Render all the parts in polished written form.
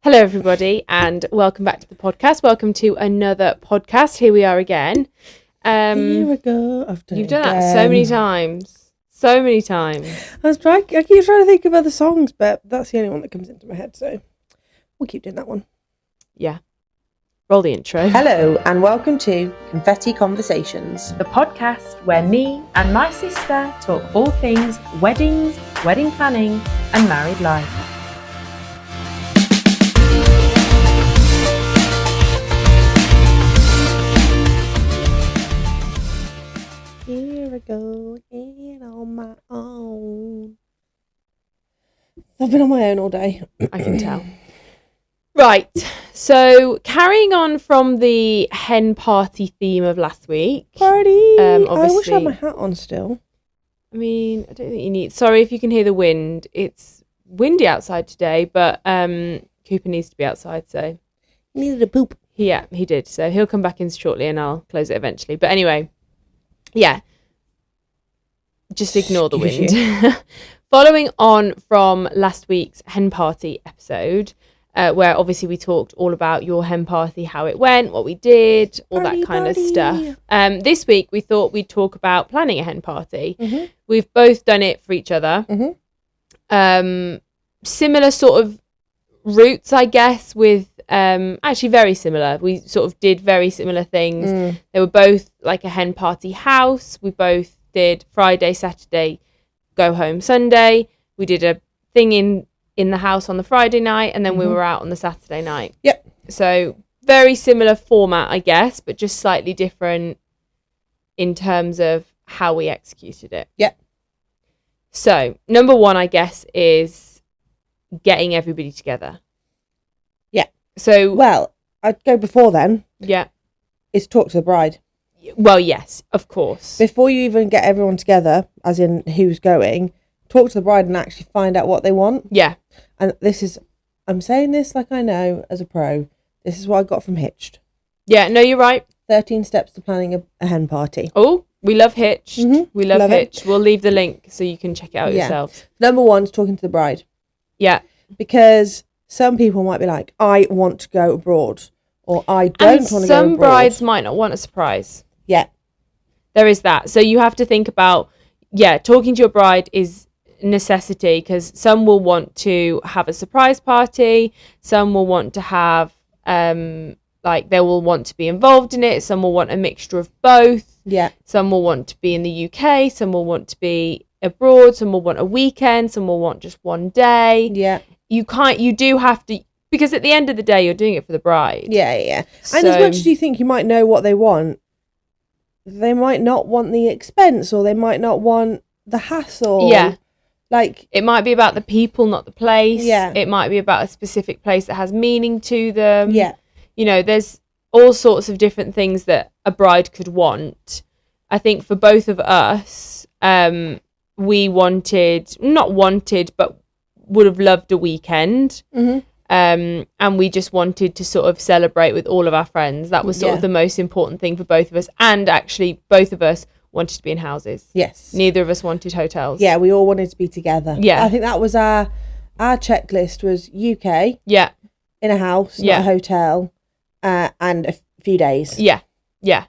Hello, everybody, and welcome back to the podcast. Welcome to another podcast. Here we are again. Here we go. You've done that so many times. So many times. I keep trying to think of other songs, but that's the only one that comes into my head, so we'll keep doing that one. Yeah. Roll the intro. Hello, and welcome to Confetti Conversations, the podcast where me and my sister talk all things weddings, wedding planning, and married life. Here I go, in on my own. I've been on my own all day. I can tell. Right, so carrying on from the hen party theme of last week. Party! I Obviously, wish I had my hat on still. I mean, I don't think you need... Sorry if you can hear the wind. It's windy outside today, but Cooper needs to be outside, so... He needed a poop. Yeah, he did. So he'll come back in shortly and I'll close it eventually. But anyway, yeah, just ignore the wind. Following on from last week's hen party episode, where obviously we talked all about your hen party, how it went, what we did, all that kind of stuff. This week we thought we'd talk about planning a hen party. Mm-hmm. We've both done it for each other. Mm-hmm. Similar sort of routes, I guess, with actually very similar. We sort of did very similar things. They were both like a hen party house. We both did Friday, Saturday, go home Sunday. We did a thing in the house on the Friday night, and then we were out on the Saturday night. Yep. So very similar format, I guess, but just slightly different in terms of how we executed it. Yep. So number one, I guess, is getting everybody together. Yeah. So well, I'd go before then. Yeah. Is talk to the bride. Well, yes, of course. Before you even get everyone together, as in who's going, talk to the bride and actually find out what they want. Yeah. And I'm saying this like I know as a pro. This is what I got from Hitched. Yeah, no, you're right. 13 steps to planning a hen party. Oh, we love Hitched. Mm-hmm. We love Hitched. It. We'll leave the link so you can check it out yourselves. Number one is talking to the bride. Yeah. Because some people might be like, I want to go abroad. Or I don't want to go abroad. Some brides might not want a surprise. Yeah. There is that. So you have to think about, talking to your bride is necessity, because some will want to have a surprise party. Some will want to have, they will want to be involved in it. Some will want a mixture of both. Yeah. Some will want to be in the UK. Some will want to be abroad. Some will want a weekend. Some will want just one day. Yeah. You do have to, because at the end of the day, you're doing it for the bride. Yeah. And as much as you think you might know what they want, they might not want the expense, or they might not want the hassle. Yeah. Like, it might be about the people, not the place. Yeah. It might be about a specific place that has meaning to them. Yeah. You know, there's all sorts of different things that a bride could want. I think for both of us, we not wanted, but would have loved a weekend. Mm-hmm. And we just wanted to sort of celebrate with all of our friends. That was sort of the most important thing for both of us. And actually, both of us wanted to be in houses. Yes. Neither of us wanted hotels. Yeah, we all wanted to be together. Yeah. I think that was our checklist was UK. Yeah. In a house, not a hotel, and a few days. Yeah. Yeah.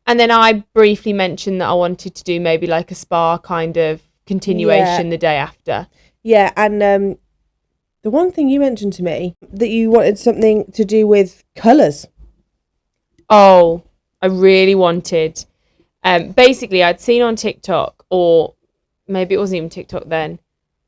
And then I briefly mentioned that I wanted to do maybe like a spa kind of continuation the day after. Yeah, and the one thing you mentioned to me, that you wanted something to do with colours. Oh, I really wanted... basically, I'd seen on TikTok, or maybe it wasn't even TikTok then.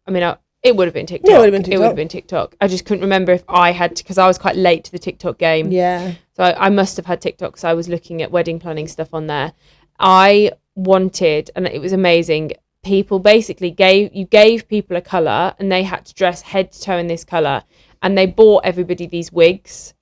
I mean, it would have been TikTok. Yeah, it would have been TikTok. I just couldn't remember if I had, because I was quite late to the TikTok game. Yeah. So I must have had TikTok, because I was looking at wedding planning stuff on there. I wanted, and it was amazing, people basically gave people a colour, and they had to dress head to toe in this colour, and they bought everybody these wigs.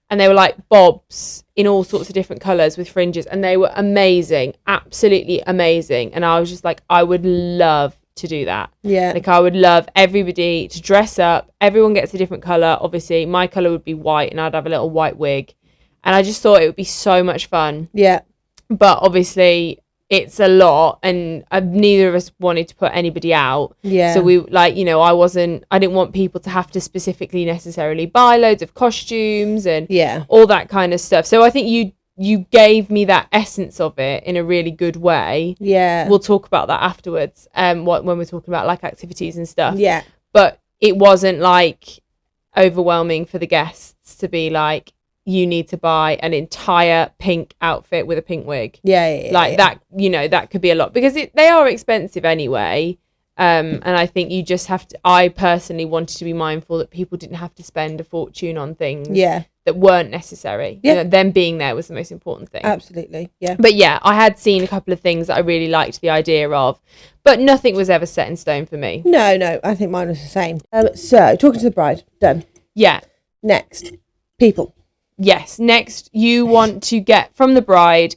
And they were like bobs in all sorts of different colours with fringes. And they were amazing, absolutely amazing. And I was just like, I would love to do that. Yeah. Like, I would love everybody to dress up. Everyone gets a different colour. Obviously, my colour would be white, and I'd have a little white wig. And I just thought it would be so much fun. Yeah. But obviously, it's a lot, and neither of us wanted to put anybody out. Yeah. So we I didn't want people to have to specifically necessarily buy loads of costumes and all that kind of stuff. So I think you gave me that essence of it in a really good way. Yeah. We'll talk about that afterwards, when we're talking about like activities and stuff. Yeah. But it wasn't like overwhelming for the guests to be like, you need to buy an entire pink outfit with a pink wig. That, that could be a lot, because they are expensive anyway. And I think you just have to, I personally wanted to be mindful that people didn't have to spend a fortune on things that weren't necessary. Them being there was the most important thing. Absolutely. Yeah. But I had seen a couple of things that I really liked the idea of, but nothing was ever set in stone for me. No, I think mine was the same. So talking to the bride, done. Yeah. Next, people. Yes. Next, you want to get from the bride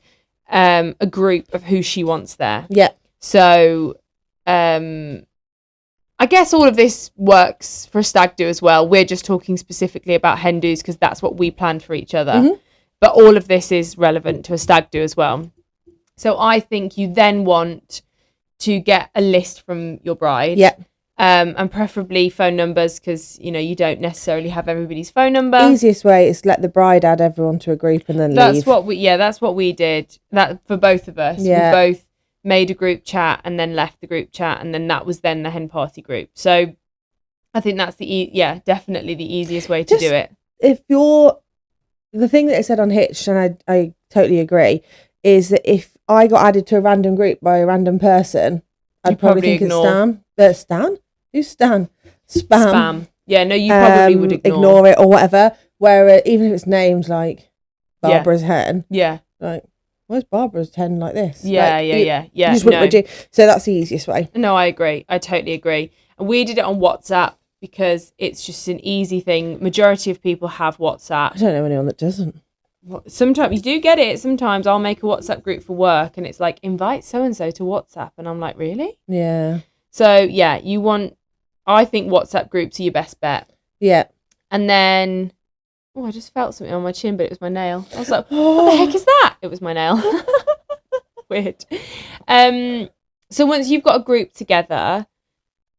a group of who she wants there. Yeah. So I guess all of this works for a stag do as well. We're just talking specifically about hen do's because that's what we planned for each other. Mm-hmm. But all of this is relevant to a stag do as well. So I think you then want to get a list from your bride. Yeah. And preferably phone numbers, because you don't necessarily have everybody's phone number. Easiest way is let the bride add everyone to a group and then leave. That's what we did. That for both of us. We both made a group chat and then left the group chat, and then that was then the hen party group. So I think that's definitely the easiest way to do it. If the thing that it said on Hitch, and I totally agree, is that if I got added to a random group by a random person, I'd probably think ignore. It's Stan. Who's Stan? Spam. Yeah, no, you probably would ignore it or whatever. Where even if it's named like Barbara's hen, like where's Barbara's hen like this? Yeah. You just wouldn't do. So that's the easiest way. No, I agree. I totally agree. And we did it on WhatsApp because it's just an easy thing. Majority of people have WhatsApp. I don't know anyone that doesn't. Sometimes you do get it. Sometimes I'll make a WhatsApp group for work and it's like, invite so and so to WhatsApp, and I'm like, really? Yeah. So I think WhatsApp groups are your best bet. Yeah. And then I just felt something on my chin, but it was my nail. I was like, what the heck is that? It was my nail. Weird. So once you've got a group together,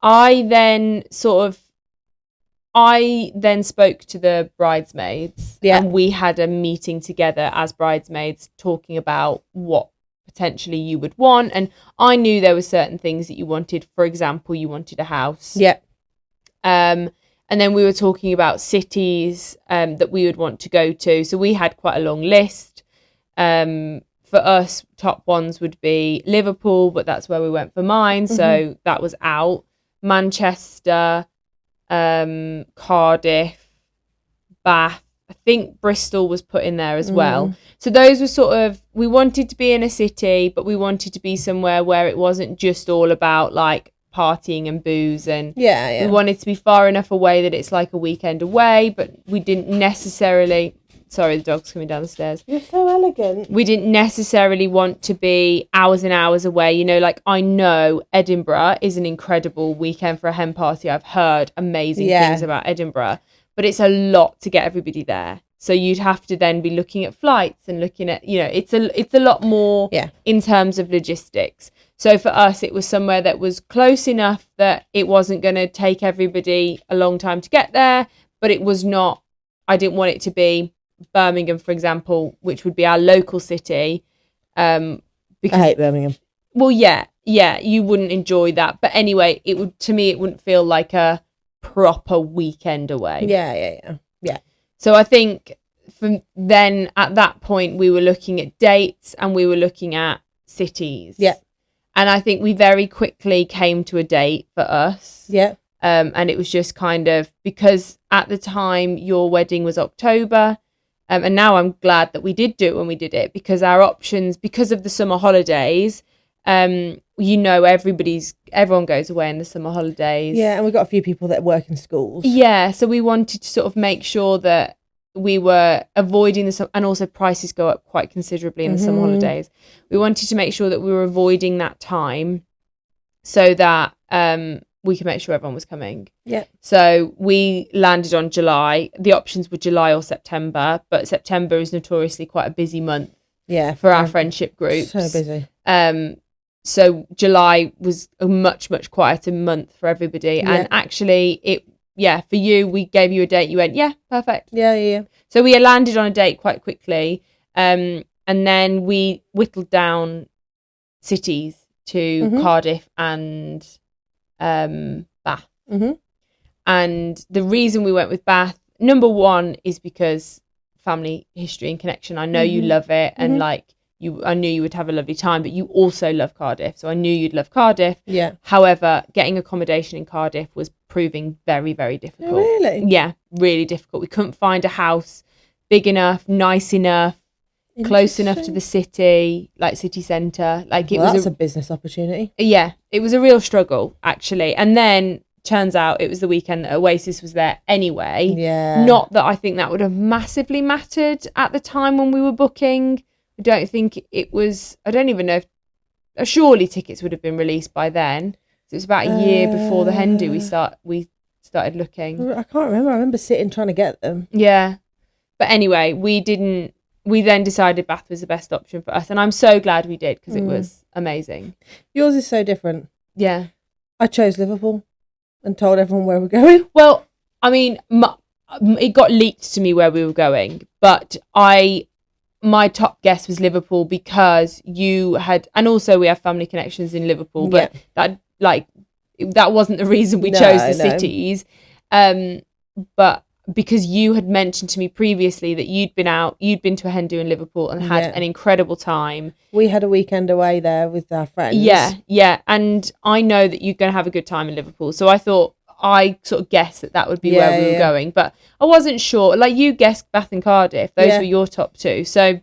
I then spoke to the bridesmaids, and we had a meeting together as bridesmaids talking about what potentially you would want. And I knew there were certain things that you wanted. For example, you wanted a house. Yeah. And then we were talking about cities that we would want to go to. So we had quite a long list. For us, top ones would be Liverpool, but that's where we went for mine. Mm-hmm. So that was out. Manchester, Cardiff, Bath. I think Bristol was put in there as well. So those were sort of, we wanted to be in a city, but we wanted to be somewhere where it wasn't just all about like partying and booze, and we wanted to be far enough away that it's like a weekend away, but we didn't necessarily, sorry, the dog's coming down the stairs. You're so elegant. We didn't necessarily want to be hours and hours away. Like, I know Edinburgh is an incredible weekend for a hen party. I've heard amazing things about Edinburgh, but it's a lot to get everybody there. So you'd have to then be looking at flights and looking at, it's a lot more in terms of logistics. So for us, it was somewhere that was close enough that it wasn't going to take everybody a long time to get there, but it was not, I didn't want it to be Birmingham, for example, which would be our local city. Because I hate Birmingham. Well, yeah, you wouldn't enjoy that. But anyway, it wouldn't feel like a proper weekend away. Yeah. So I think from then, at that point, we were looking at dates and we were looking at cities. Yeah. And I think we very quickly came to a date for us. Yeah. And it was just kind of, because at the time your wedding was October. And now I'm glad that we did do it when we did it, because our options, because of the summer holidays, everyone goes away in the summer holidays. Yeah, and we've got a few people that work in schools. Yeah, so we wanted to sort of make sure that we were avoiding and also prices go up quite considerably in the summer holidays. We wanted to make sure that we were avoiding that time so that we could make sure everyone was coming. Yeah. So we landed on July. The options were July or September, but September is notoriously quite a busy month. Yeah. For our friendship groups. So busy. So July was a much, much quieter month for everybody. Yeah. And actually, for you, we gave you a date. You went, yeah, perfect. Yeah. So we landed on a date quite quickly. And then we whittled down cities to Cardiff and Bath. Mm-hmm. And the reason we went with Bath, number one, is because family history and connection. I know you love it, and I knew you would have a lovely time, but you also love Cardiff, so I knew you'd love Cardiff. Yeah. However, getting accommodation in Cardiff was proving very, very difficult. Oh, really? Yeah, really difficult. We couldn't find a house big enough, nice enough, close enough to the city, like city centre. Like that's a business opportunity. Yeah, it was a real struggle, actually. And then turns out it was the weekend that Oasis was there anyway. Yeah. Not that I think that would have massively mattered at the time when we were booking. I don't think it was. I don't even know if. Surely tickets would have been released by then. So it was about a year before the hen do. We started looking. I can't remember. I remember sitting trying to get them. Yeah, but anyway, we didn't. We then decided Bath was the best option for us, and I'm so glad we did because it was amazing. Yours is so different. Yeah, I chose Liverpool and told everyone where we're going. Well, I mean, it got leaked to me where we were going, but my top guess was Liverpool because you had, and also we have family connections in Liverpool, but that wasn't the reason we chose the cities. But because you had mentioned to me previously that you'd been to a hen do in Liverpool and had an incredible time. We had a weekend away there with our friends. Yeah. And I know that you're going to have a good time in Liverpool. So I sort of guessed that would be where we were going, but I wasn't sure. Like you guessed Bath and Cardiff. Those were your top two. So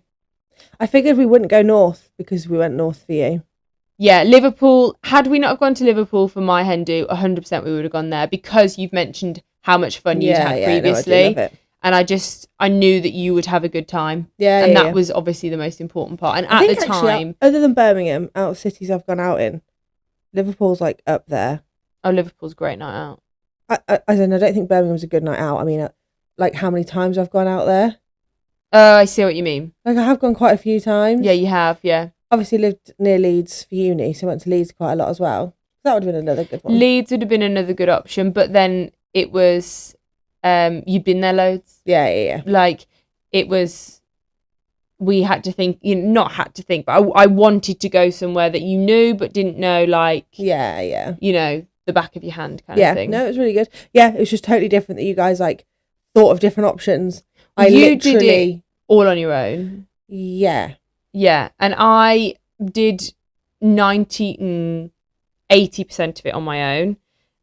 I figured we wouldn't go north because we went north for you. Yeah, Liverpool. Had we not have gone to Liverpool for my hen do, 100% we would have gone there because you've mentioned how much fun you'd had previously. No, I do love it. And I knew that you would have a good time. And that was obviously the most important part. And at the time, other than Birmingham, out of cities I've gone out in, Liverpool's like up there. Oh, Liverpool's a great night out. I don't think Birmingham's a good night out. I mean, like how many times I've gone out there. Oh, I see what you mean. Like I have gone quite a few times. Yeah, you have, yeah. Obviously lived near Leeds for uni, so I went to Leeds quite a lot as well. That would have been another good one. Leeds would have been another good option, but then it was, you'd been there loads. Yeah. Like, it was, we had to think, not had to think, but I wanted to go somewhere that you knew, but didn't know, like... Yeah. The back of your hand kind of thing. No, it was really good. Yeah, it was just totally different that you guys, like, thought of different options. You did it all on your own. Yeah. Yeah, and I did 80% of it on my own.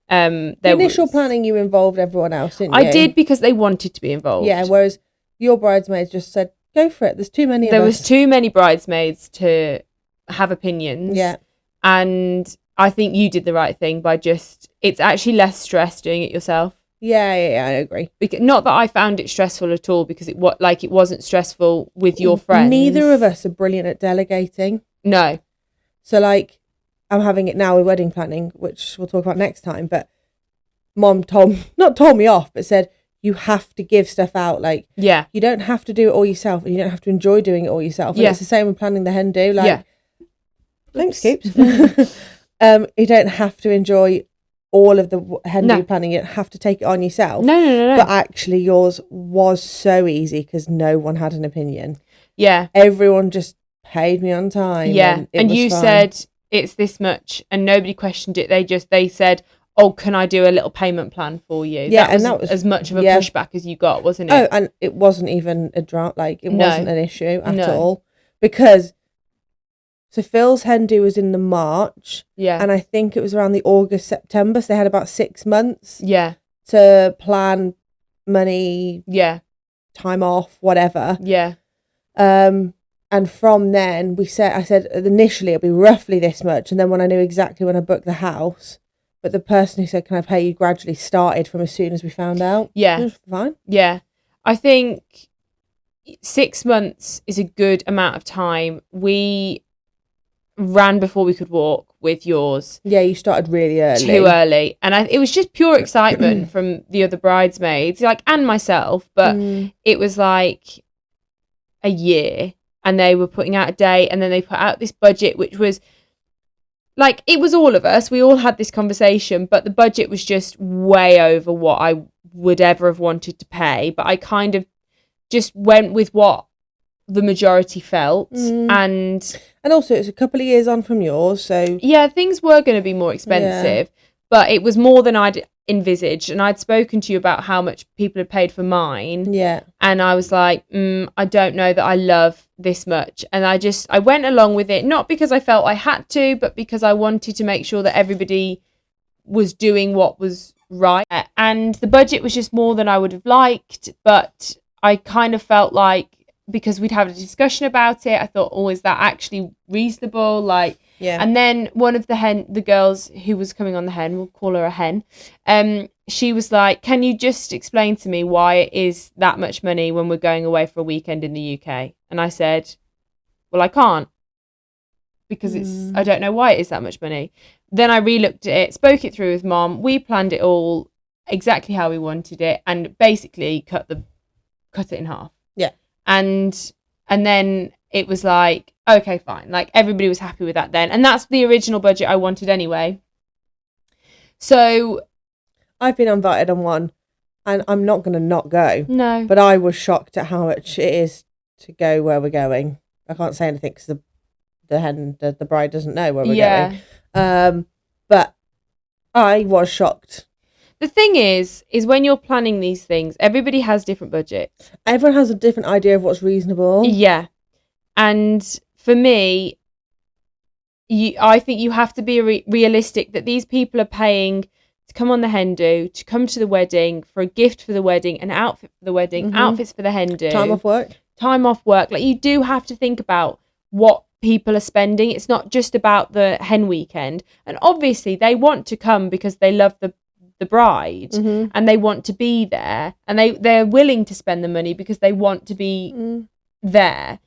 The initial planning, you involved everyone else, didn't you? I did because they wanted to be involved. Yeah, whereas your bridesmaids just said, go for it. There's too many of us. There was too many bridesmaids to have opinions. Yeah. And I think you did the right thing by it's actually less stress doing it yourself. Yeah, I agree. Not that I found it stressful at all because it wasn't stressful with your friends. Neither of us are brilliant at delegating. No. So like, I'm having it now with wedding planning, which we'll talk about next time, but Mom not told me off, but said, you have to give stuff out. Like, you don't have to do it all yourself and you don't have to enjoy doing it all yourself. And it's the same with planning the hen do. Like, thanks, Scoops. You don't have to enjoy all of the hen do planning. You don't have to take it on yourself. No. But actually yours was so easy because no one had an opinion. Yeah. Everyone just paid me on time. Yeah. And you said it's this much and nobody questioned it. They said, oh, can I do a little payment plan for you? Yeah. That was as much of a pushback as you got, wasn't it? Oh, and it wasn't even a drama. Like it wasn't an issue at all because so Phil's hen do was in the March. Yeah. And I think it was around the August, September. So they had about 6 months. Yeah. To plan money. Yeah. Time off, whatever. Yeah. And from then I said initially it'll be roughly this much. And then when I knew exactly when I booked the house, but the person who said, can I pay you gradually started from as soon as we found out. Yeah. It was fine. Yeah. I think 6 months is a good amount of time. We ran before we could walk with yours. Yeah, you started really early. Too early. And it was just pure excitement from the other bridesmaids, and myself, but it was like a year. and they were putting out a date, and then they put out this budget, which was like, it was all of us. We all had this conversation, but the budget was just way over what I would ever have wanted to pay. But I kind of just went with what the majority felt. And also it's a couple of years on from yours, so yeah, things were going to be more expensive, but it was more than I'd envisaged. And I'd spoken to you about how much people had paid for mine. Yeah. And I was like, I don't know that I love this much. And I went along with it, not because I felt I had to, but because I wanted to make sure that everybody was doing what was right. And the budget was just more than I would have liked, but I kind of felt like, because we'd had a discussion about it, I thought, oh, is that actually reasonable? Like, yeah. And then one of the girls who was coming on the hen, we'll call her a hen, she was like, can you just explain to me why it is that much money when we're going away for a weekend in the UK? And I said, well, I can't, because I don't know why it is that much money. Then I re-looked at it, spoke it through with Mom. We planned it all exactly how we wanted it, and basically cut it in half. Yeah. And then it was like, okay, fine. Like, everybody was happy with that then. And that's the original budget I wanted anyway. So I've been invited on one, and I'm not going to not go. No. But I was shocked at how much it is to go where we're going. I can't say anything because the bride doesn't know where we're going. But I was shocked. The thing is when you're planning these things, everybody has different budgets. Everyone has a different idea of what's reasonable. Yeah. And for me, I think you have to be realistic that these people are paying to come on the hen do, to come to the wedding, for a gift for the wedding, an outfit for the wedding, outfits for the hen do. Time off work. Like, you do have to think about what people are spending. It's not just about the hen weekend. And obviously they want to come because they love the bride, and they want to be there, and they're willing to spend the money because they want to be there.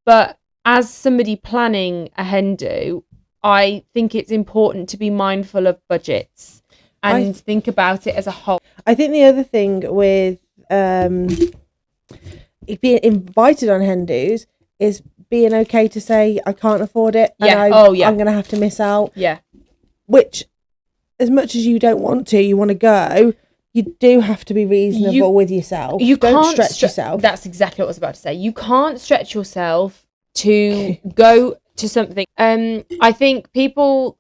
But as somebody planning a hen do, I think it's important to be mindful of budgets and think about it as a whole. I think the other thing with being invited on hen do's is being okay to say, I can't afford it. Yeah. And I'm going to have to miss out. Yeah. Which, as much as you don't want to, you want to go, you do have to be reasonable with yourself. You don't stretch yourself. That's exactly what I was about to say. You can't stretch yourself to go to something. I think people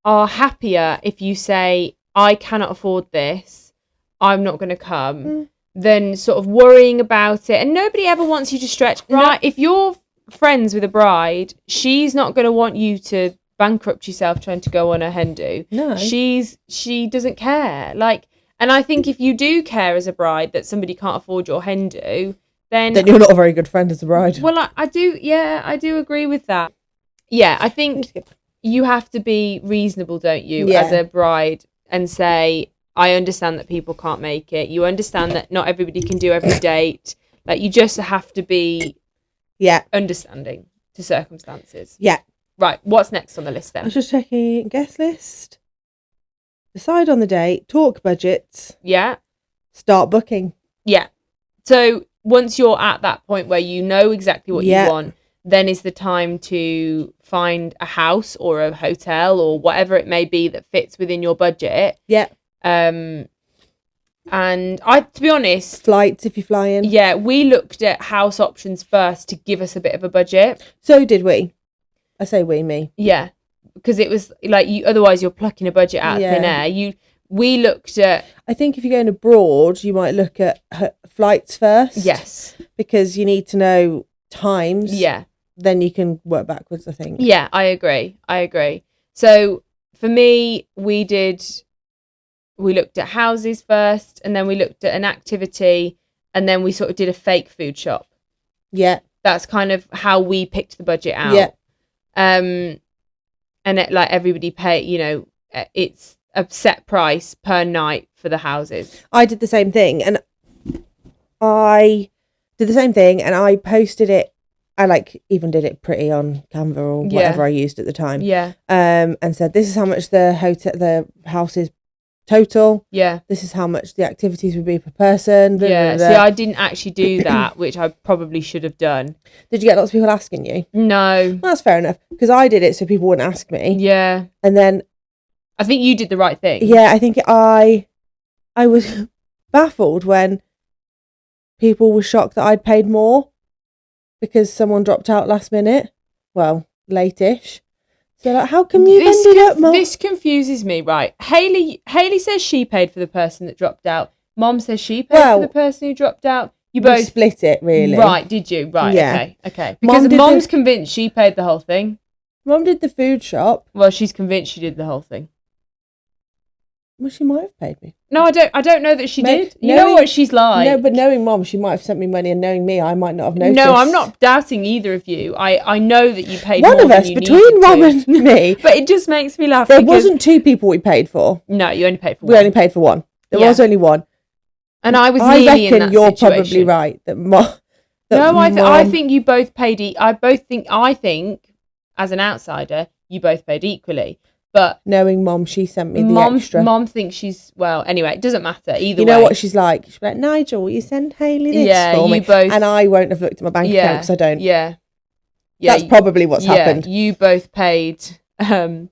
are happier if you say, I cannot afford this, I'm not going to come, than sort of worrying about it. And nobody ever wants you to stretch. Right? If you're friends with a bride, she's not going to want you to bankrupt yourself trying to go on a hen do. No. She doesn't care. Like, and I think if you do care as a bride that somebody can't afford your hen do, then you're not a very good friend as a bride. Well, I do agree with that. Yeah, I think you have to be reasonable, don't you, as a bride, and say, I understand that people can't make it. You understand that not everybody can do every date. Like, you just have to be understanding to circumstances. Yeah. Right, what's next on the list then? I was just checking guest list. Decide on the date, talk budgets. Yeah. Start booking. Yeah. So once you're at that point where you know exactly what you want, then is the time to find a house or a hotel or whatever it may be that fits within your budget. Yeah. And to be honest, flights if you're flying. Yeah, we looked at house options first to give us a bit of a budget. So did we. I say we, me. Yeah, because it was like otherwise you're plucking a budget out of thin air. We looked at. I think if you're going abroad, you might look at flights first. Yes, because you need to know times. Yeah, then you can work backwards, I think. Yeah, I agree. So for me, we looked at houses first, and then we looked at an activity, and then we sort of did a fake food shop. Yeah, that's kind of how we picked the budget out. Yeah. And like everybody it's a set price per night for the houses. I did the same thing, and I posted it. I even did it pretty on Canva or whatever I used at the time. Yeah. And said, this is how much the house is total. Yeah. This is how much the activities would be per person. Yeah. See, I didn't actually do that, which I probably should have done. Did you get lots of people asking you? No. Well, that's fair enough, because I did it so people wouldn't ask me. Yeah. And then I think you did the right thing. yeah, I think I was baffled when people were shocked that I'd paid more because someone dropped out last minute. Well, late-ish. So like, how come you ended up more? This confuses me, right? Hayley says she paid for the person that dropped out. Mom says she paid for the person who dropped out. You We both split it, really. Right, did you? Right, Yeah. okay. Because Mom's convinced she paid the whole thing. Mum did the food shop. Well, she's convinced she did the whole thing. Well, she might have paid me. No, I don't know that she did. You know what she's like. No, but knowing Mum, she might have sent me money, and knowing me, I might not have noticed. No, I'm not doubting either of you. I know that you paid one more of us than you between Mum needed and me. But it just makes me laugh. There because wasn't two people we paid for. No, you only paid for We one. only paid for one. There was only one. And I was I nearly in reckon that you're situation. probably right. I think you both paid. I think as an outsider, you both paid equally. But knowing Mum, she sent me the extra. Mom thinks she's anyway. It doesn't matter either. You know what she's like? She's like, Nigel, will you send Hayley this for me? Both, and I won't have looked at my bank account because I don't. Yeah, that's probably what's happened. You both paid in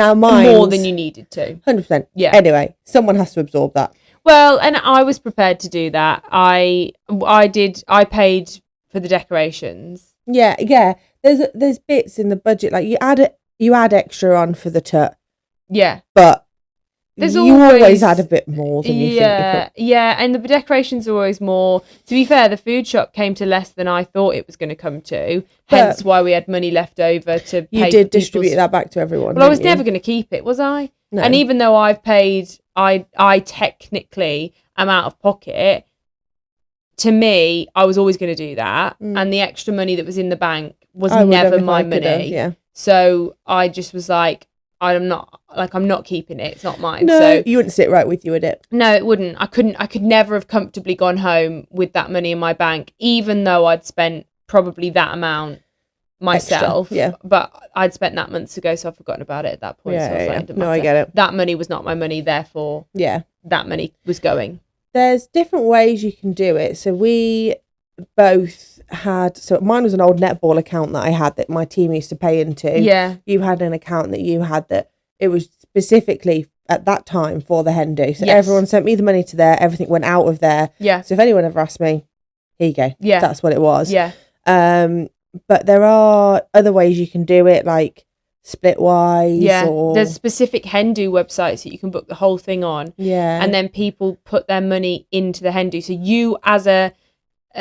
our minds more than you needed to. 100%. Yeah. Anyway, someone has to absorb that. Well, and I was prepared to do that. I paid for the decorations. Yeah. There's bits in the budget like you add extra on for the tut. Yeah. But you always add a bit more than you think. Yeah, and the decorations are always more. To be fair, the food shop came to less than I thought it was going to come to. Hence why we had money left over to pay. You did distribute that back to everyone. Well, I was never going to keep it, was I? No. And even though I've paid, I technically am out of pocket. To me, I was always going to do that, and the extra money that was in the bank was never my money. Yeah. So I just was like, I'm not keeping it. It's not mine. No, so you wouldn't sit right with you, would it? No, it wouldn't. I could never have comfortably gone home with that money in my bank, even though I'd spent probably that amount myself. Extra, yeah. But I'd spent that months ago, so I've forgotten about it at that point. Yeah, so I was like, it doesn't matter. I get it. That money was not my money, therefore that money was going. There's different ways you can do it. So we both had, so mine was an old netball account that I had that my team used to pay into. Yeah. You had an account that you had that it was specifically at that time for the hen do. So Yes. everyone sent me the money to there. Everything went out of there. Yeah. So if anyone ever asked me, here you go. Yeah. That's what it was. Yeah. But there are other ways you can do it, like Splitwise. Yeah. Or... There's specific hen do websites that you can book the whole thing on. Yeah. And then people put their money into the hen do. So you, as a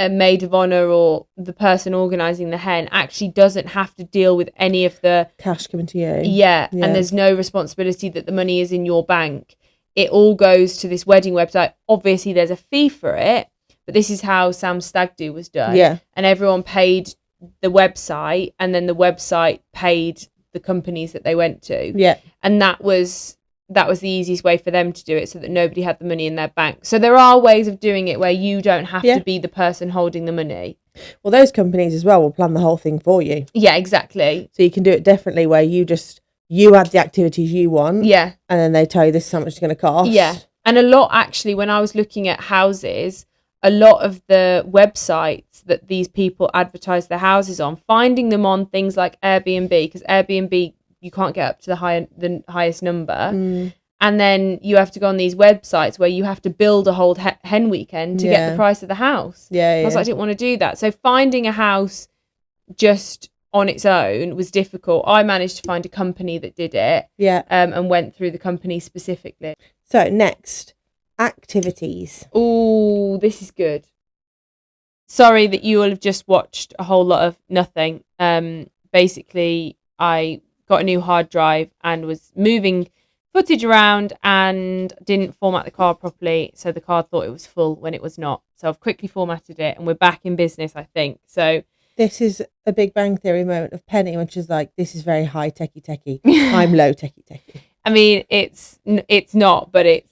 maid of honor or the person organising the hen, actually doesn't have to deal with any of the cash coming to you. Yeah. And there's no responsibility that the money is in your bank. It all goes to this wedding website. Obviously, there's a fee for it, but this is how Sam's stag do was done. Yeah. And everyone paid the website, and then the website paid the companies that they went to. Yeah. And that was the easiest way for them to do it, so that nobody had the money in their bank. So there are ways of doing it where you don't have to be the person holding the money. Well, those companies as well will plan the whole thing for you. Yeah, exactly. So you can do it differently where you add the activities you want. Yeah. And then they tell you this is how much it's going to cost. Yeah. And a lot, actually, when I was looking at houses, a lot of the websites that these people advertise their houses on, finding them on things like Airbnb, because Airbnb, you can't get up to the highest number. And then you have to go on these websites where you have to build a whole hen weekend to get the price of the house. Yeah. I was like, I didn't want to do that. So finding a house just on its own was difficult. I managed to find a company that did it. Yeah. And went through the company specifically. So next, activities. Oh, this is good. Sorry that you will have just watched a whole lot of nothing. Basically, I got a new hard drive and was moving footage around and didn't format the card properly, so the card thought it was full when it was not. So I've quickly formatted it and we're back in business, I think. So this is a Big Bang Theory moment of Penny when she's like, this is very high techie. I'm low techie. I mean, it's not, but it's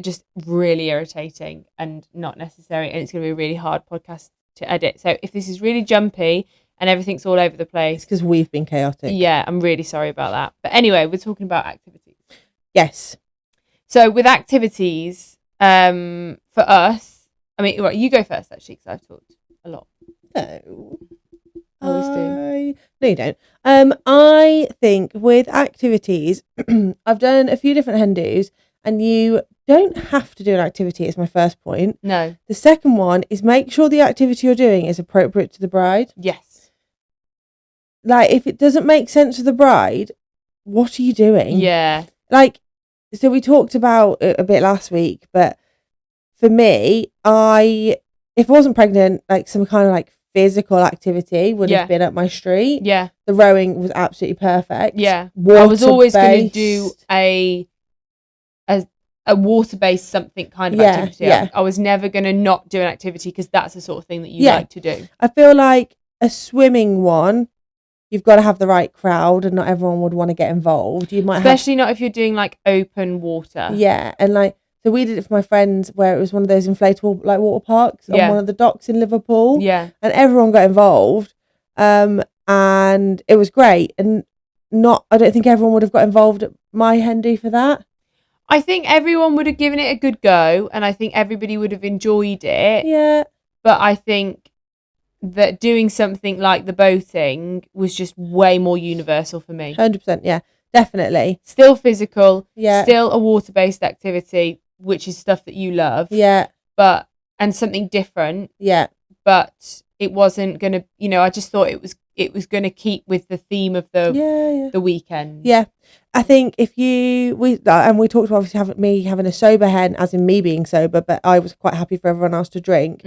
just really irritating and not necessary, and it's going to be a really hard podcast to edit. So if this is really jumpy and everything's all over the place, it's because we've been chaotic. Yeah, I'm really sorry about that. But anyway, we're talking about activities. Yes. So with activities, for us, I mean, right, you go first actually, because I've talked a lot. No. I always do. No, you don't. I think with activities, I've done a few different hen do's, and you don't have to do an activity, is my first point. No. The second one is make sure the activity you're doing is appropriate to the bride. Yes. Like, if it doesn't make sense to the bride, what are you doing? Yeah. Like, so we talked about it a bit last week, but for me, if I wasn't pregnant, like some kind of like physical activity would have been up my street. Yeah. The rowing was absolutely perfect. Yeah. I was always going to do a water-based something kind of activity. Yeah. I was never going to not do an activity, because that's the sort of thing that you like to do. I feel like a swimming one, you've got to have the right crowd, and not everyone would want to get involved. You might, especially not if you're doing like open water. Yeah, and like, so we did it for my friends where it was one of those inflatable like water parks on one of the docks in Liverpool. Yeah, and everyone got involved, and it was great. And I don't think everyone would have got involved at my hen do for that. I think everyone would have given it a good go, and I think everybody would have enjoyed it. Yeah, but I think that doing something like the boating was just way more universal for me. 100%, yeah, definitely. Still physical, yeah. Still a water-based activity, which is stuff that you love. Yeah. And something different. Yeah. But it wasn't gonna, I just thought it was gonna keep with the theme of the weekend. Yeah. I think we talked about obviously me having a sober hen, as in me being sober, but I was quite happy for everyone else to drink.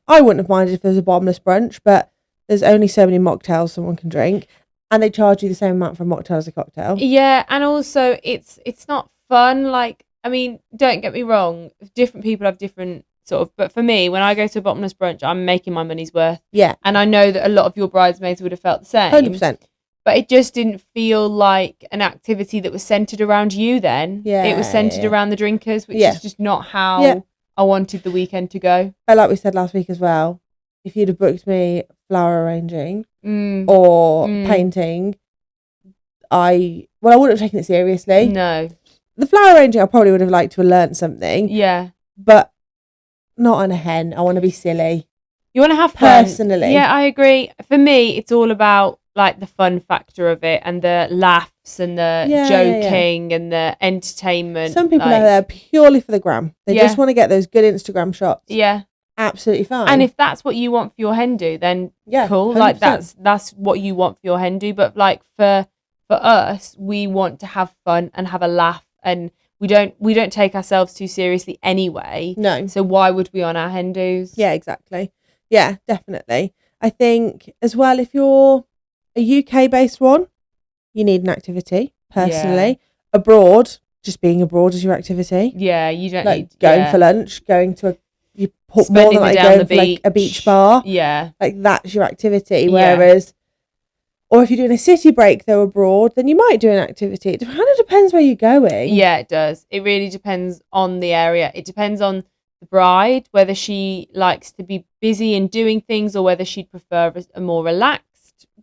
I wouldn't have minded if there was a bottomless brunch, but there's only so many mocktails someone can drink, and they charge you the same amount for a mocktail as a cocktail. Yeah, and also it's not fun. Like, I mean, don't get me wrong, different people have different sort of, but for me, when I go to a bottomless brunch, I'm making my money's worth. Yeah. And I know that a lot of your bridesmaids would have felt the same. 100%. But it just didn't feel like an activity that was centered around you then. Yeah. It was centered around the drinkers, which is just not how I wanted the weekend to go. But like we said last week as well, if you'd have booked me flower arranging or painting, I wouldn't have taken it seriously. No. The flower arranging, I probably would have liked to have learnt something. Yeah. But not on a hen. I want to be silly. You want to have fun. Personally. Yeah, I agree. For me, it's all about like the fun factor of it, and the laughs and the joking and the entertainment. Some people are there purely for the gram. They just want to get those good Instagram shots. Yeah. Absolutely fine. And if that's what you want for your hen do, then cool. 100%. Like that's what you want for your hen do. But like for us, we want to have fun and have a laugh, and we don't take ourselves too seriously anyway. No. So why would we on our hen do's? Yeah, exactly. Yeah, definitely. I think as well, if you're a UK based one, you need an activity personally. Yeah. Abroad, just being abroad is your activity. Yeah, you don't like need going for lunch, going to you put spending more than like down going the for like a beach bar. Yeah, like that's your activity. Whereas, or if you're doing a city break though abroad, then you might do an activity. It kind of depends where you're going. Yeah, it does. It really depends on the area. It depends on the bride, whether she likes to be busy and doing things, or whether she'd prefer a more relaxed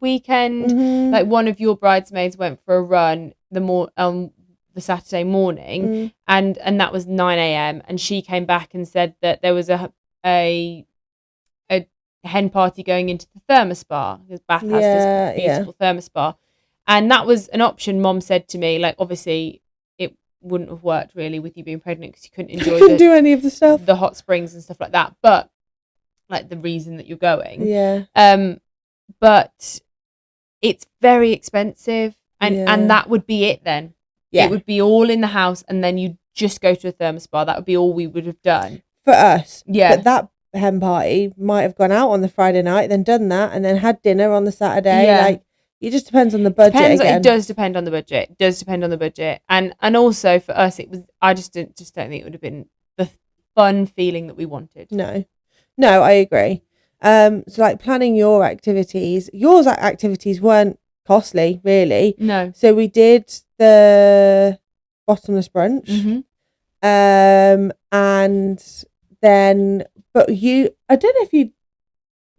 weekend. Mm-hmm. Like one of your bridesmaids went for a run the Saturday morning, and that was 9 a.m. and she came back and said that there was a hen party going into the thermospa, because Bath has this beautiful thermospa, and that was an option. Mom said to me, like, obviously it wouldn't have worked really with you being pregnant, because you couldn't enjoy do any of the stuff, the hot springs and stuff like that, but like the reason that you're going, but it's very expensive, and that would be it then. It would be all in the house, and then you just go to a thermospa. That would be all we would have done for us. Yeah, but that hen party might have gone out on the Friday night, then done that, and then had dinner on the Saturday. Like, it just depends on the budget. It does depend on the budget. It does depend on the budget, and also for us, it was. I just don't think it would have been the fun feeling that we wanted. No, I agree. So like planning your activities weren't costly, really. No. So we did the bottomless brunch, and then, but I don't know if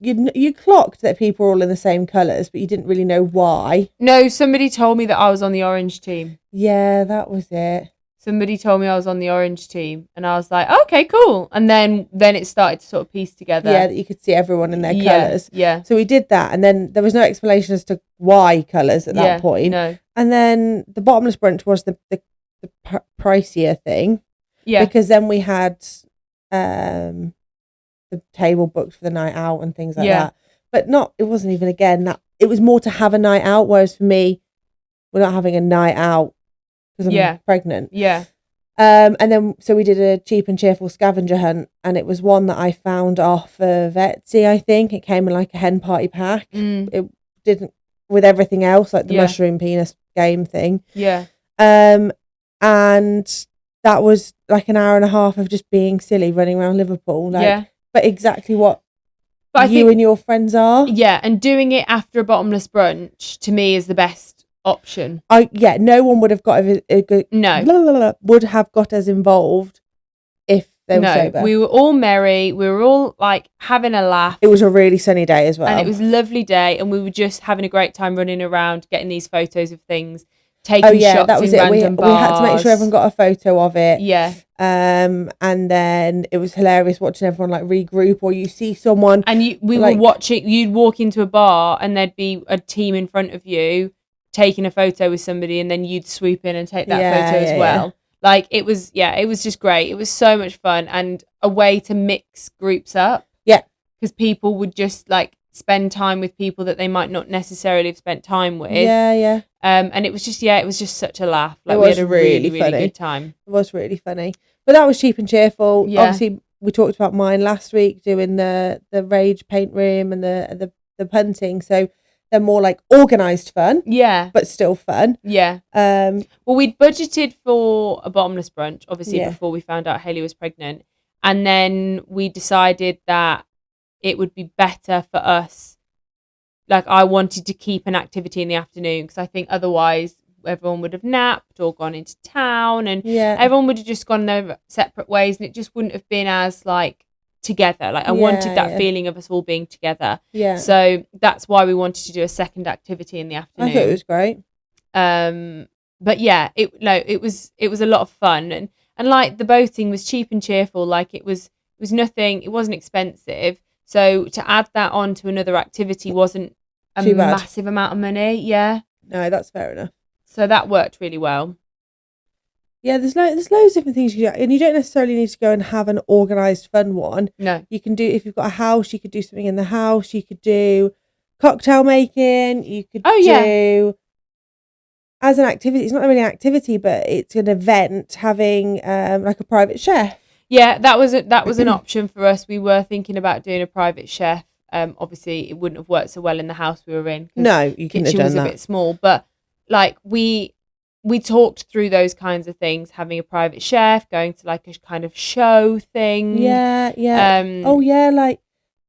you clocked that people were all in the same colours, but you didn't really know why. No, somebody told me that I was on the orange team. Yeah, that was it. somebody told me I was on the orange team, and I was like, okay, cool. And then it started to sort of piece together. Yeah, that you could see everyone in their colours. Yeah. So we did that, and then there was no explanation as to why colours at that point. No. And then the bottomless brunch was the pricier thing. Yeah. Because then we had the table booked for the night out and things like that. But it wasn't even, again, that it was more to have a night out, whereas for me, we're not having a night out because I'm pregnant. Yeah. And then, so we did a cheap and cheerful scavenger hunt, and it was one that I found off of Etsy, I think. It came in like a hen party pack. It didn't, with everything else, like the mushroom penis game thing. Yeah. And that was like an hour and a half of just being silly, running around Liverpool. But exactly what you and your friends are. Yeah, and doing it after a bottomless brunch, to me, is the best option. No one would have got would have got as involved if they were sober. We were all merry, we were all like having a laugh. It was a really sunny day as well, and it was a lovely day, and we were just having a great time running around, getting these photos of things, taking shots. That was in random bars. We had to make sure everyone got a photo of it. And then it was hilarious watching everyone like regroup, or you see someone, and we were watching. You'd walk into a bar and there'd be a team in front of you taking a photo with somebody, and then you'd swoop in and take that photo as well. Like it was just great. It was so much fun, and a way to mix groups up. Yeah, because people would just like spend time with people that they might not necessarily have spent time with. And it was just such a laugh. Like we had a really good time. It was really funny. But that was cheap and cheerful. Yeah. Obviously, we talked about mine last week, doing the rage paint room and the punting. So they're more like organised fun. Yeah. But still fun. Yeah. Well, we'd budgeted for a bottomless brunch, obviously, before we found out Hayley was pregnant. And then we decided that it would be better for us. Like, I wanted to keep an activity in the afternoon, because I think otherwise everyone would have napped or gone into town, and everyone would have just gone their separate ways, and it just wouldn't have been as like together. Like I wanted that feeling of us all being together. Yeah. So that's why we wanted to do a second activity in the afternoon. I thought it was great. But yeah, it was a lot of fun, and like the boating was cheap and cheerful. Like it was nothing. It wasn't expensive. So to add that on to another activity wasn't a massive amount of money. Yeah. No, that's fair enough. So that worked really well. Yeah, there's loads of different things you can do, and you don't necessarily need to go and have an organised fun one. No. You can do, if you've got a house, you could do something in the house. You could do cocktail making. You could do as an activity. It's not really an activity, but it's an event, having like a private chef. Yeah, that was an option for us. We were thinking about doing a private chef. Obviously, it wouldn't have worked so well in the house we were in. No, you couldn't have done that. The kitchen was a bit small, but like we talked through those kinds of things, having a private chef, going to like a kind of show thing. Yeah. Like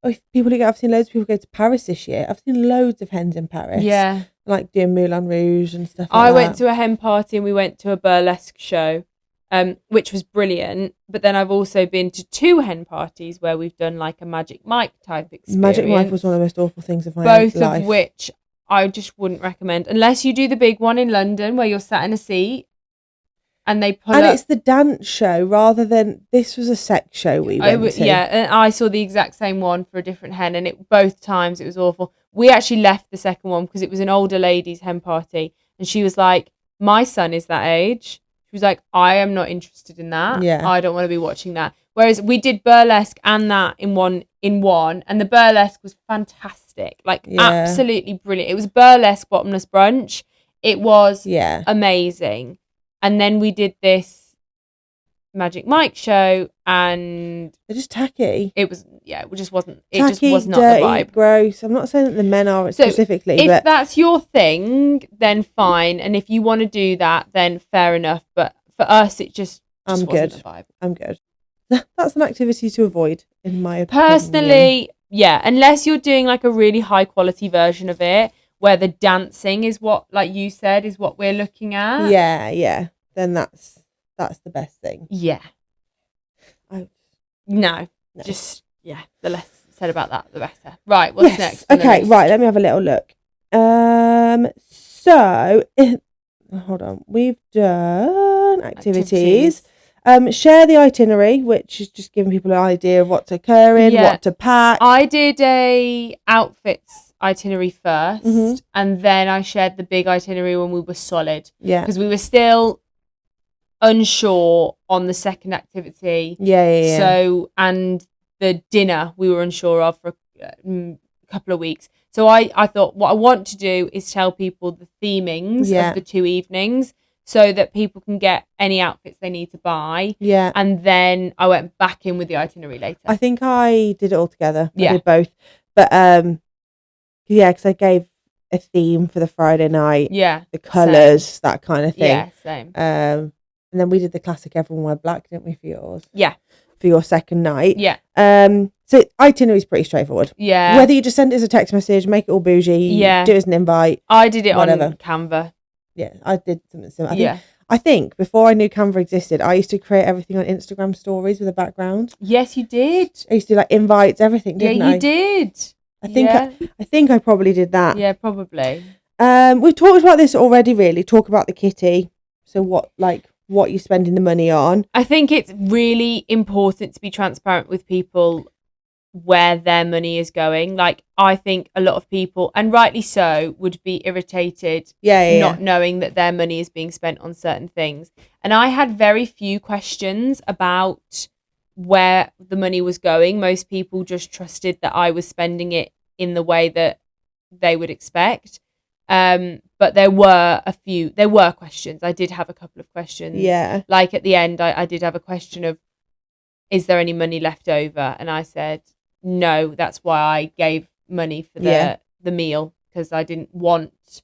I've seen loads of people go to Paris this year. I've seen loads of hens in Paris. Yeah, like doing Moulin Rouge and stuff. I went to a hen party, and we went to a burlesque show. Which was brilliant, but then I've also been to 2 hen parties where we've done like a Magic Mike type experience. Magic Mike was one of the most awful things of my life. Both of which I just wouldn't recommend, unless you do the big one in London where you're sat in a seat and they pull up. And it's the dance show rather than, this was a sex show we went to. Yeah, and I saw the exact same one for a different hen, and both times it was awful. We actually left the second one because it was an older lady's hen party, and she was like, my son is that age. She was like, I am not interested in that. Yeah. I don't want to be watching that. Whereas we did burlesque and that in one, and the burlesque was fantastic. Like absolutely brilliant. It was burlesque bottomless brunch. It was amazing. And then we did this Magic Mike show, and they're just tacky. It was it just wasn't. It tacky, just was not dirty, the vibe. Gross. I'm not saying that the men are specifically. If that's your thing, then fine. And if you want to do that, then fair enough. But for us, it just wasn't the vibe. I'm good. That's an activity to avoid, in my opinion. Personally, yeah. Unless you're doing like a really high quality version of it, where the dancing is what, like you said, is what we're looking at. Yeah. Then that's the best thing. Yeah. No. Just, the less said about that, the better. Right, what's next? Okay, right, let me have a little look. So, hold on. We've done fun activities. Share the itinerary, which is just giving people an idea of what's occurring, what to pack. I did a outfits itinerary first, and then I shared the big itinerary when we were solid. Yeah. Because we were still unsure on the second activity. Yeah. So, and the dinner we were unsure of for a couple of weeks. So I thought what I want to do is tell people the themings of the 2 evenings so that people can get any outfits they need to buy. Yeah. And then I went back in with the itinerary later. I think I did it all together. Yeah. I did both. But because I gave a theme for the Friday night. Yeah. The colours, that kind of thing. Yeah, same. And then we did the classic everyone wear black, didn't we, for yours? Yeah. For your second night. Yeah. So itinerary is pretty straightforward. Yeah. Whether you just send it as a text message, make it all bougie, do it as an invite. I did it whatever. on Canva. Yeah, I did something similar. I think before I knew Canva existed, I used to create everything on Instagram stories with a background. Yes, you did. I used to do like invites, everything, didn't I? Yeah, you did. I think I probably did that. Yeah, probably. We've talked about this already, really. Talk about the kitty. So what you're spending the money on. I think it's really important to be transparent with people where their money is going. Like, I think a lot of people, and rightly so, would be irritated not knowing that their money is being spent on certain things. And I had very few questions about where the money was going. Most people just trusted that I was spending it in the way that they would expect. But there were questions. I did have a couple of questions. Yeah. Like at the end, I did have a question of, is there any money left over? And I said, no, that's why I gave money for the meal, because I didn't want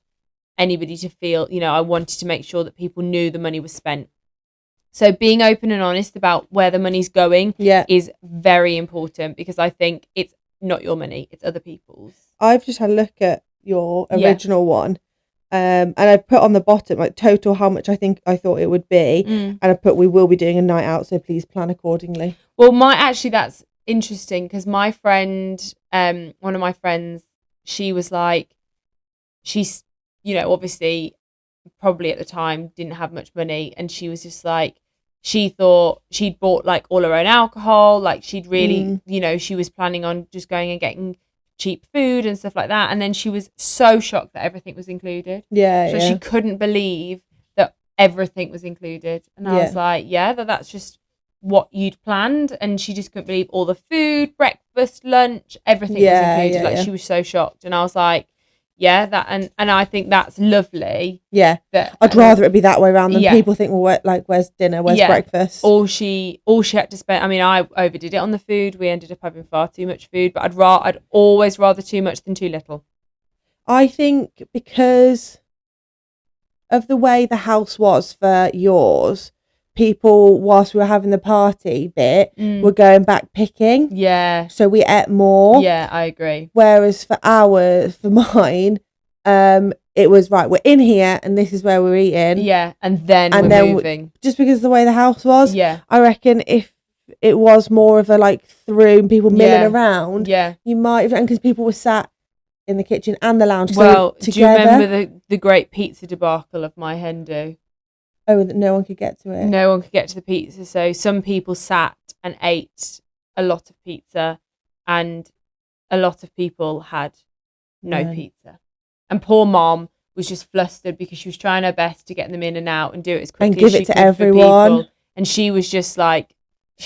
anybody to feel, I wanted to make sure that people knew the money was spent. So being open and honest about where the money's going is very important, because I think it's not your money, it's other people's. I've just had a look at your original one. And I put on the bottom like total how much I thought it would be, and I put we will be doing a night out, so please plan accordingly. Well, that's interesting, because my friend, one of my friends, she was like, she's obviously probably at the time didn't have much money, and she was just like, she thought she'd bought like all her own alcohol, like she'd really she was planning on just going and getting cheap food and stuff like that, and then she was so shocked that everything was included. She couldn't believe that everything was included, and I was like, that's just what you'd planned. And she just couldn't believe all the food, breakfast, lunch, everything was included. She was so shocked, and I was like, that and I think that's lovely. That I'd rather it be that way around than people think, well, where's dinner, where's breakfast? All she had to spend. I mean, I overdid it on the food. We ended up having far too much food, but I'd always rather too much than too little. I think because of the way the house was for yours, people, whilst we were having the party bit, were going back picking. So we ate more. I agree. Whereas for mine, it was right, we're in here and this is where we're eating. And then we're moving. Just because of the way the house was. I reckon if it was more of a like through and people milling around, you might have, because people were sat in the kitchen and the lounge. Well, do you remember the great pizza debacle of my hen do? Oh, that no one could get to it. No one could get to the pizza. So some people sat and ate a lot of pizza, and a lot of people had no pizza. And poor mom was just flustered because she was trying her best to get them in and out and do it as quickly and give as she it to could everyone. For people. And she was just like,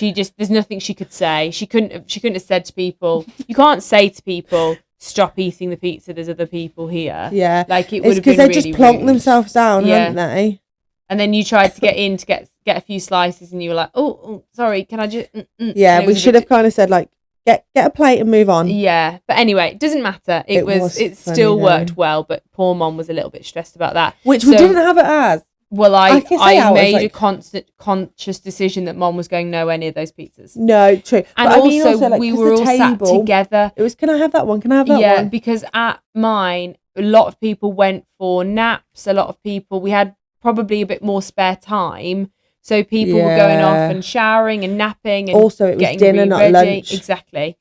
there's nothing she could say. She couldn't have said to people, you can't say to people, stop eating the pizza, there's other people here. Like it would have been really rude. Because they just plonked themselves down, hadn't they? And then you tried to get in to get a few slices, and you were like, "Oh, sorry, can I just?" We should have kind of said like, "Get a plate and move on." Yeah, but anyway, it doesn't matter. It still worked well, but poor mom was a little bit stressed about that, which we didn't have it as. Well, I made a conscious decision that mom was going nowhere near those pizzas. No, true. And but also we were all sat together. It was, can I have that one? Can I have that one? Yeah, because at mine, a lot of people went for naps. A lot of people, we had probably a bit more spare time, so people were going off and showering and napping, and also it was dinner, not lunch. Exactly.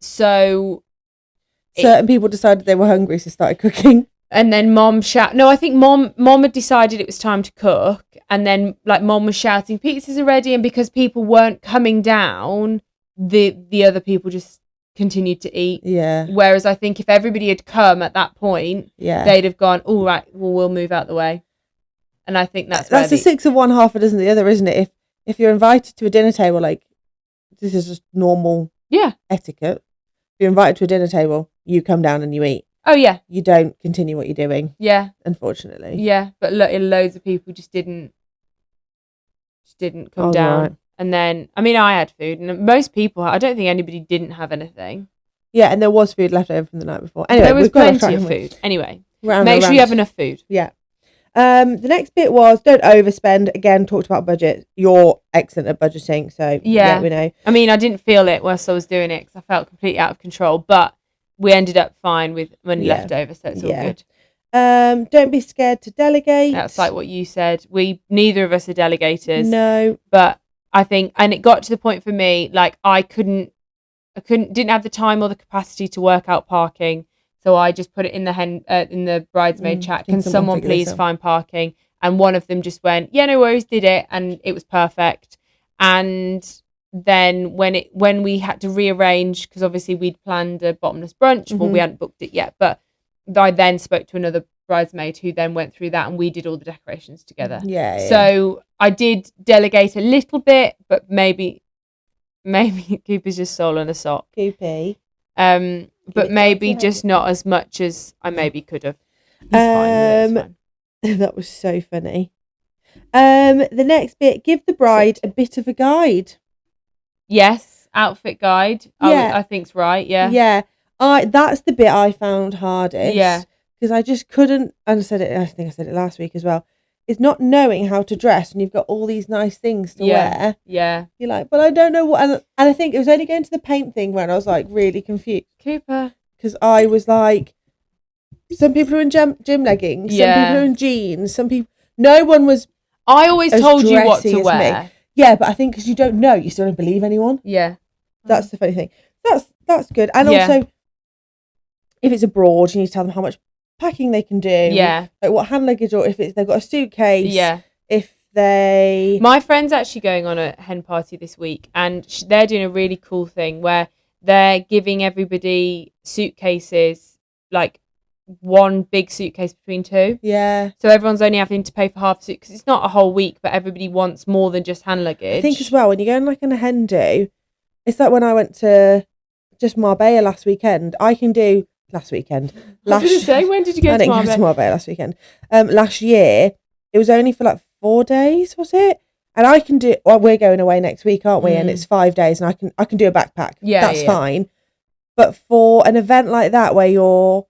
So certain people decided they were hungry, so started cooking. And then mom I think mom had decided it was time to cook, and then like mom was shouting pizzas are ready, and because people weren't coming down, the other people just continued to eat. Yeah. Whereas I think if everybody had come at that point, they'd have gone, all right, well, we'll move out the way. And I think that's a six of one, half a dozen of the other, isn't it? If you're invited to a dinner table, like, this is just normal etiquette. If you're invited to a dinner table, you come down and you eat. Oh yeah. You don't continue what you're doing. Yeah. Unfortunately. Yeah, but loads of people just didn't come down. Right. And then, I mean, I had food, and most people, I don't think anybody didn't have anything. Yeah, and there was food left over from the night before. Anyway, there was plenty of food. Anyway, make sure you have enough food. Yeah. The next bit was don't overspend. Again, talked about budget. You're excellent at budgeting, so yeah, we know. I mean, I didn't feel it whilst I was doing it because I felt completely out of control, but we ended up fine with money left over, so it's all good. Don't be scared to delegate. That's like what you said. Neither of us are delegators. No, but I think, and it got to the point for me, like I didn't have the time or the capacity to work out parking. So I just put it in the bridesmaid chat. Can someone please find parking? And one of them just went, yeah, no worries, did it. And it was perfect. And then when we had to rearrange, because obviously we'd planned a bottomless brunch, well, we hadn't booked it yet, but I then spoke to another bridesmaid who then went through that, and we did all the decorations together. Yeah. So I did delegate a little bit, but maybe Cooper's just soul and a sock. Coopy. But maybe just not as much as I maybe could have. He's fine. That was so funny. The next bit, give the bride a bit of a guide. Yes, outfit guide. Yeah. I think's right. Yeah. Yeah. That's the bit I found hardest. Yeah. Because I just couldn't, and I think I said it last week as well, is not knowing how to dress when you've got all these nice things to wear. Yeah. You're like, but I don't know what, and I think it was only going to the paint thing when I was like really confused. Cooper. Because I was like, some people are in gym leggings, some people are in jeans, no one was. I always told you what to wear. Me. Yeah, but I think because you don't know, you still don't believe anyone. Yeah. That's the funny thing. That's good. And also, if it's abroad, you need to tell them how much packing they can do. Yeah. Like what hand luggage, or if they've got a suitcase. Yeah. My friend's actually going on a hen party this week, and they're doing a really cool thing where they're giving everybody suitcases, like one big suitcase between two. Yeah. So everyone's only having to pay for half a suit, because it's not a whole week, but everybody wants more than just hand luggage. I think as well, when you're going like on a hen do, it's like when I went to Marbella last weekend. I can do last weekend. I was going to say, when did you go to Marbella? I didn't go to Marbella last weekend. Last year, it was only for like 4 days, was it? And I can do. Well, we're going away next week, aren't we? And it's 5 days, and I can do a backpack. Yeah, that's fine. But for an event like that, where you're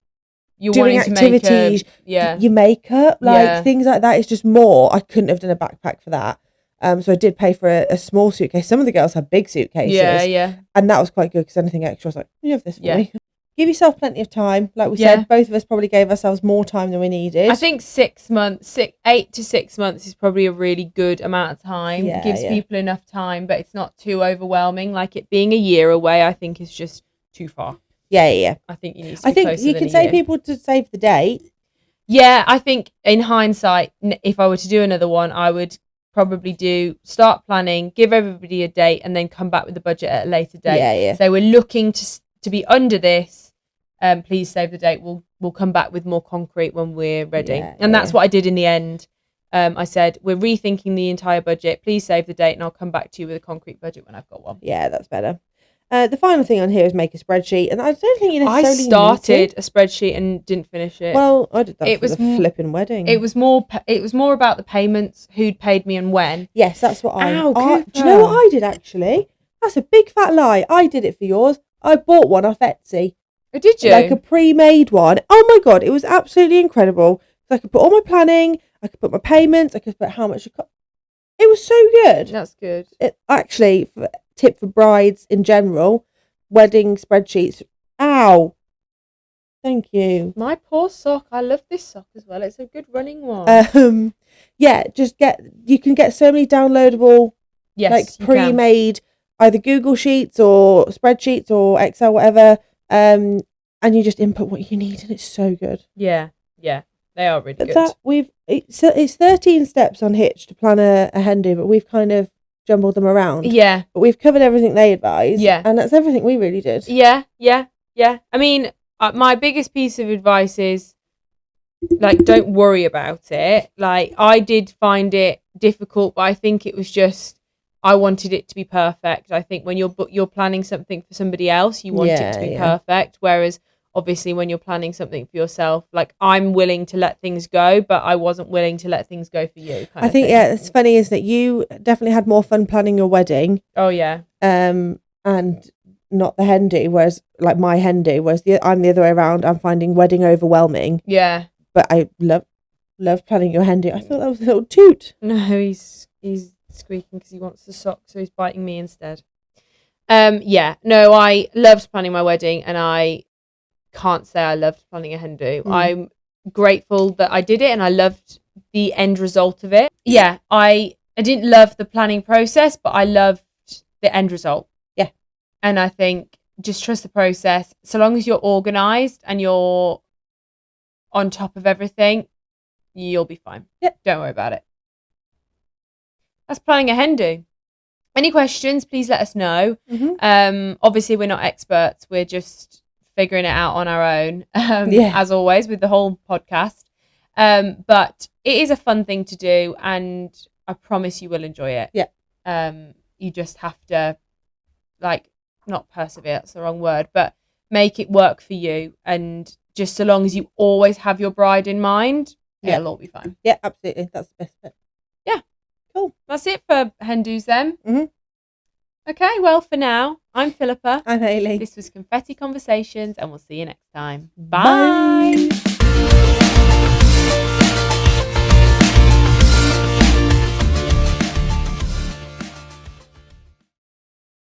doing activities, your makeup, like things like that, is just more. I couldn't have done a backpack for that. So I did pay for a small suitcase. Some of the girls had big suitcases. Yeah. And that was quite good, because anything extra, I was like, you have this for me. Give yourself plenty of time. Like we said, both of us probably gave ourselves more time than we needed. I think 6 months, 8 to 6 months is probably a really good amount of time. It gives people enough time, but it's not too overwhelming. Like it being a year away, I think is just too far. Yeah. I think you need to be closer. I think you can say people to save the date. Yeah, I think in hindsight, if I were to do another one, I would probably start planning, give everybody a date, and then come back with the budget at a later date. Yeah. So we're looking to be under this. Please save the date. We'll come back with more concrete when we're ready. And that's what I did in the end. I said, we're rethinking the entire budget. Please save the date, and I'll come back to you with a concrete budget when I've got one. Yeah, that's better. The final thing on here is make a spreadsheet, and I don't think you necessarily. I started a spreadsheet and didn't finish it. Well, I did that for the flipping wedding. It was more about the payments, who'd paid me and when. Yes, that's what do you know what I did actually? That's a big fat lie. I did it for yours. I bought one off Etsy. Oh, did you? Like a pre-made one. Oh my god, it was absolutely incredible. So I could put all my planning, I could put my payments, I could put how much it cost. It was so good. That's good. Actually, tip for brides in general, wedding spreadsheets. Ow. Thank you. My poor sock. I love this sock as well. It's a good running one. Yeah, you can get so many downloadable, pre-made, either Google Sheets or spreadsheets or Excel, whatever. And you just input what you need, and it's so good. Yeah. They are really But good. it's 13 steps on Hitch to plan a hen do, but we've kind of jumbled them around. Yeah. But we've covered everything they advise. Yeah. And that's everything we really did. Yeah. I mean, my biggest piece of advice is, like, don't worry about it. Like, I did find it difficult, but I think it was just, I wanted it to be perfect. I think when you're planning something for somebody else, you want it to be perfect. Whereas obviously when you're planning something for yourself, like, I'm willing to let things go, but I wasn't willing to let things go for you. I think, yeah, it's funny is that you definitely had more fun planning your wedding. Oh yeah. And not the hen do, whereas like my hen do, whereas I'm the other way around. I'm finding wedding overwhelming. Yeah. But I love planning your hen do. I thought that was a little toot. No, he's squeaking because he wants the sock, so he's biting me instead. Yeah, no, I loved planning my wedding, and I can't say I loved planning a hen do. I'm grateful that I did it, and I loved the end result of it. Yeah, I didn't love the planning process, but I loved the end result. Yeah. And I think just trust the process. So long as you're organised and you're on top of everything, you'll be fine. Yeah. Don't worry about it. That's planning a hen do. Any questions, please let us know. Obviously, we're not experts. We're just figuring it out on our own, as always, with the whole podcast. But it is a fun thing to do, and I promise you will enjoy it. Yeah. You just have to, like, not persevere, that's the wrong word, but make it work for you. And just so long as you always have your bride in mind, it'll all be fine. Yeah, absolutely. That's the best bit. Yeah. Cool. That's it for hen do's then. Okay, well, for now, I'm Philippa. I'm Hayley. This was Confetti Conversations, and we'll see you next time. Bye.